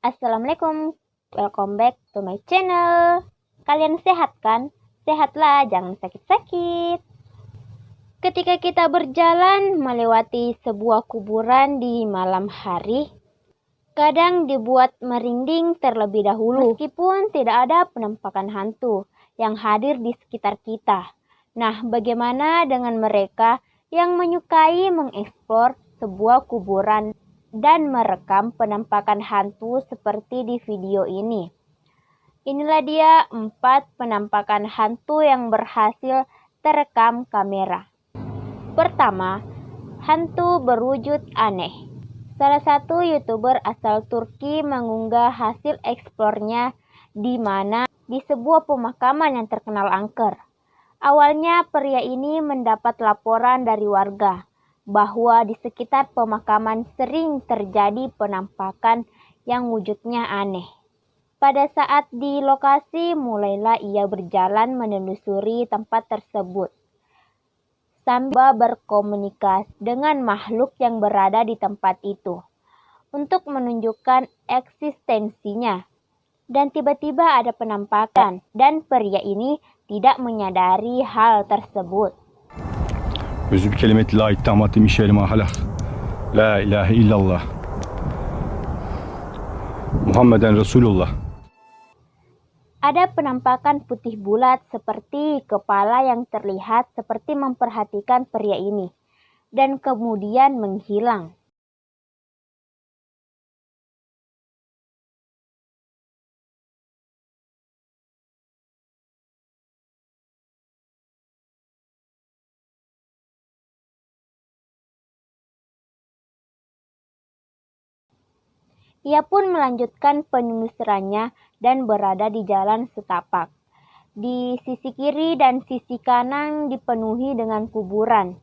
Assalamualaikum, welcome back to my channel. Kalian sehat kan? Sehatlah, jangan sakit-sakit. Ketika kita berjalan melewati sebuah kuburan di malam hari, kadang dibuat merinding terlebih dahulu, meskipun tidak ada penampakan hantu yang hadir di sekitar kita. Nah, bagaimana dengan mereka yang menyukai mengeksplor sebuah kuburan dan merekam penampakan hantu seperti di video ini? Inilah dia 4 penampakan hantu yang berhasil terekam kamera. Pertama, hantu berwujud aneh. Salah satu YouTuber asal Turki mengunggah hasil eksplornya di mana di sebuah pemakaman yang terkenal angker. Awalnya pria ini mendapat laporan dari warga bahwa di sekitar pemakaman sering terjadi penampakan yang wujudnya aneh. Pada saat di lokasi, mulailah ia berjalan menelusuri tempat tersebut sambil berkomunikasi dengan makhluk yang berada di tempat itu untuk menunjukkan eksistensinya. Dan tiba-tiba ada penampakan dan pria ini tidak menyadari hal tersebut. Özü bir kelimeti la ittamatim işerima halak. La ilahe illallah. Muhammeden Resulullah. Ada penampakan putih bulat seperti kepala yang terlihat seperti memperhatikan pria ini dan kemudian menghilang. Ia pun melanjutkan penelusurannya dan berada di jalan setapak. Di sisi kiri dan sisi kanan dipenuhi dengan kuburan.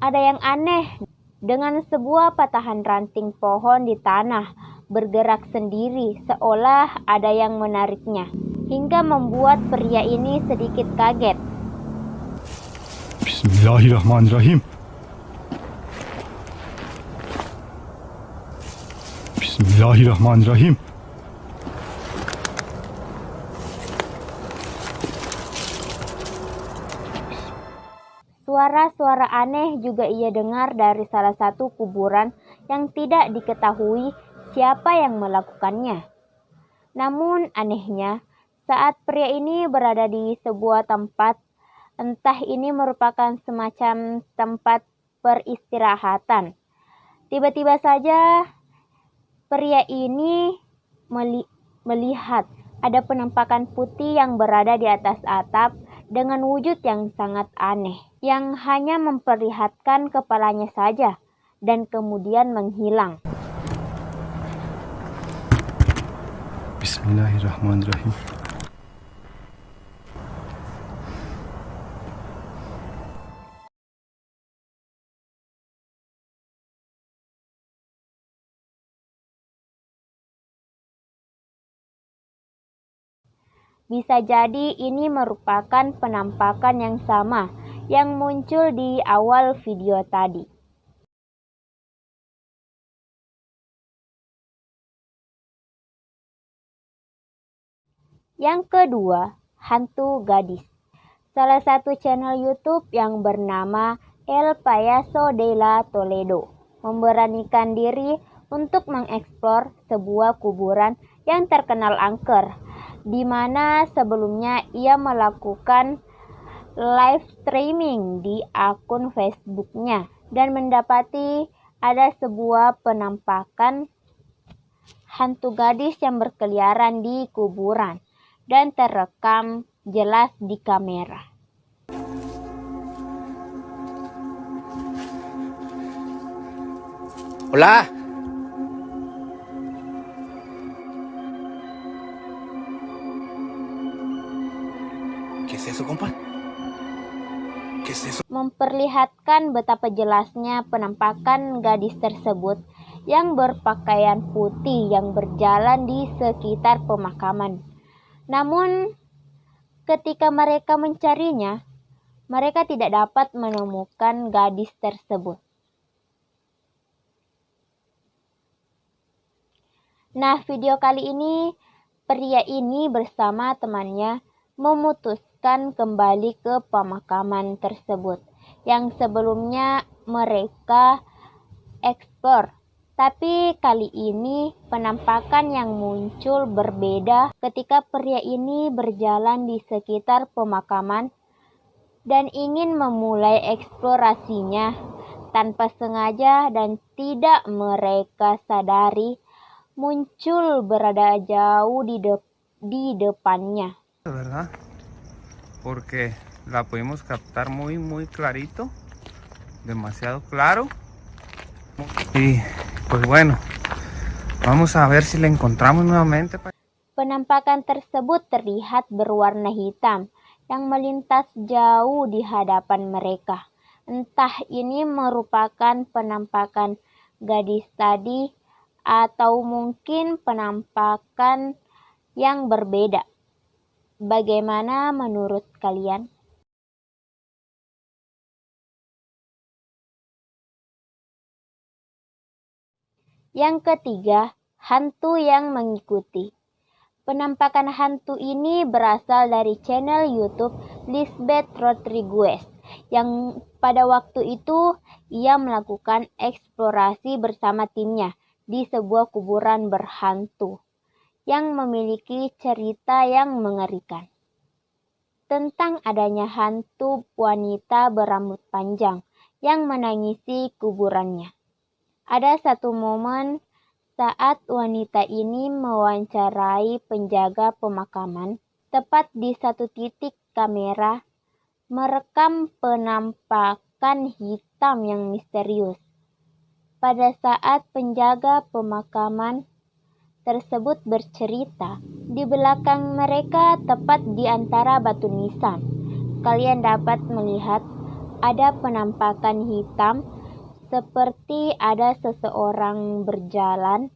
Ada yang aneh dengan sebuah patahan ranting pohon di tanah bergerak sendiri seolah ada yang menariknya, hingga membuat pria ini sedikit kaget. Bismillahirrahmanirrahim. Bismillahirrahmanirrahim. Suara-suara aneh juga ia dengar dari salah satu kuburan yang tidak diketahui siapa yang melakukannya. Namun anehnya, saat pria ini berada di sebuah tempat, entah ini merupakan semacam tempat peristirahatan, tiba-tiba saja pria ini melihat ada penampakan putih yang berada di atas atap dengan wujud yang sangat aneh, yang hanya memperlihatkan kepalanya saja dan kemudian menghilang. Bismillahirrahmanirrahim. Bisa jadi ini merupakan penampakan yang sama yang muncul di awal video tadi. Yang kedua, hantu gadis. Salah satu channel YouTube yang bernama El Payaso de la Toledo memberanikan diri untuk mengeksplor sebuah kuburan yang terkenal angker, di mana sebelumnya ia melakukan live streaming di akun Facebooknya dan mendapati ada sebuah penampakan hantu gadis yang berkeliaran di kuburan dan terekam jelas di kamera. Hola. ¿Qué es eso, compa? ¿Qué es eso? Memperlihatkan betapa jelasnya penampakan gadis tersebut yang berpakaian putih yang berjalan di sekitar pemakaman. Namun, ketika mereka mencarinya, mereka tidak dapat menemukan gadis tersebut. Nah, video kali ini pria ini bersama temannya memutuskan kembali ke pemakaman tersebut yang sebelumnya mereka eksplor. Tapi kali ini penampakan yang muncul berbeda ketika pria ini berjalan di sekitar pemakaman dan ingin memulai eksplorasinya. Tanpa sengaja dan tidak mereka sadari, muncul berada jauh di depannya. ¿Verdad? Porque la pudimos captar muy clarito, demasiado claro. Y pues bueno, vamos a ver si la encontramos nuevamente. Penampakan tersebut terlihat berwarna hitam yang melintas jauh di hadapan mereka. Entah ini merupakan penampakan gadis tadi atau mungkin penampakan yang berbeda. Bagaimana menurut kalian? Yang ketiga, hantu yang mengikuti. Penampakan hantu ini berasal dari channel YouTube Lisbeth Rodriguez yang pada waktu itu ia melakukan eksplorasi bersama timnya di sebuah kuburan berhantu yang memiliki cerita yang mengerikan tentang adanya hantu wanita berambut panjang yang menangisi kuburannya. Ada satu momen saat wanita ini mewawancarai penjaga pemakaman, tepat di satu titik kamera merekam penampakan hitam yang misterius. Pada saat penjaga pemakaman tersebut bercerita, di belakang mereka tepat di antara batu nisan, kalian dapat melihat ada penampakan hitam seperti ada seseorang berjalan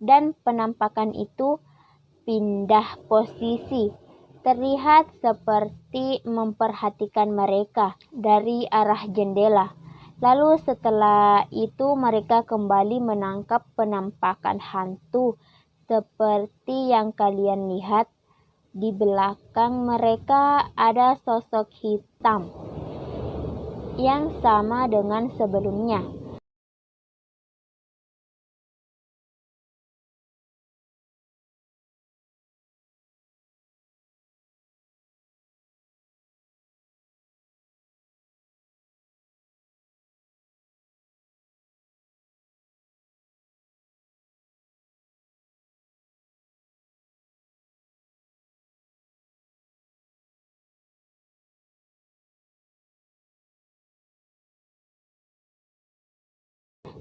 dan penampakan itu pindah posisi, terlihat seperti memperhatikan mereka dari arah jendela. Lalu setelah itu mereka kembali menangkap penampakan hantu seperti yang kalian lihat. Di belakang mereka ada sosok hitam yang sama dengan sebelumnya.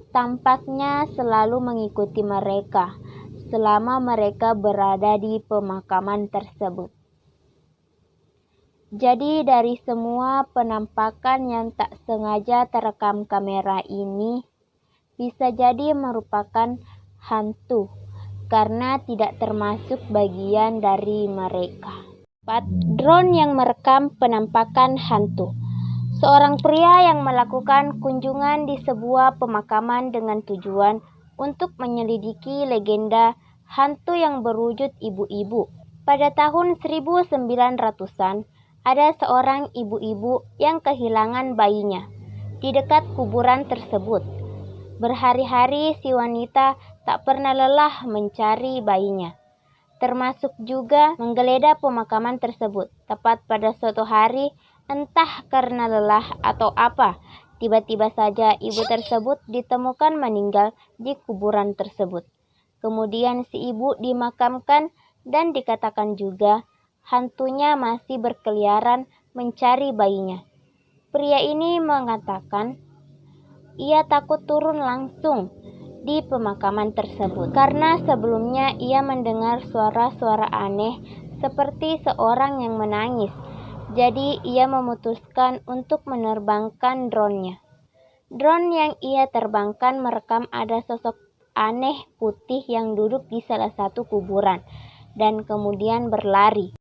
Tampaknya selalu mengikuti mereka selama mereka berada di pemakaman tersebut. Jadi dari semua penampakan yang tak sengaja terekam kamera ini, bisa jadi merupakan hantu karena tidak termasuk bagian dari mereka. 4. Drone yang merekam penampakan hantu. Seorang pria yang melakukan kunjungan di sebuah pemakaman dengan tujuan untuk menyelidiki legenda hantu yang berwujud ibu-ibu. Pada tahun 1900-an, ada seorang ibu-ibu yang kehilangan bayinya di dekat kuburan tersebut. Berhari-hari si wanita tak pernah lelah mencari bayinya, termasuk juga menggeledah pemakaman tersebut. Tepat pada suatu hari, entah karena lelah atau apa, tiba-tiba saja ibu tersebut ditemukan meninggal di kuburan tersebut. Kemudian si ibu dimakamkan dan dikatakan juga hantunya masih berkeliaran mencari bayinya. Pria ini mengatakan ia takut turun langsung di pemakaman tersebut karena sebelumnya ia mendengar suara-suara aneh seperti seorang yang menangis. Jadi ia memutuskan untuk menerbangkan drone-nya. Drone yang ia terbangkan merekam ada sosok aneh putih yang duduk di salah satu kuburan dan kemudian berlari.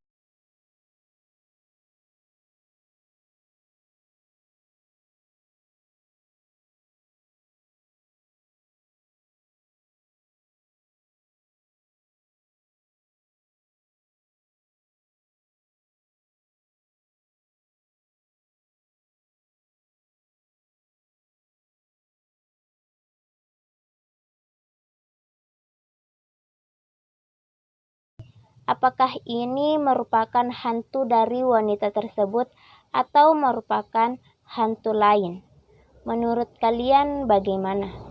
apakah ini merupakan hantu dari wanita tersebut atau merupakan hantu lain? Menurut kalian bagaimana?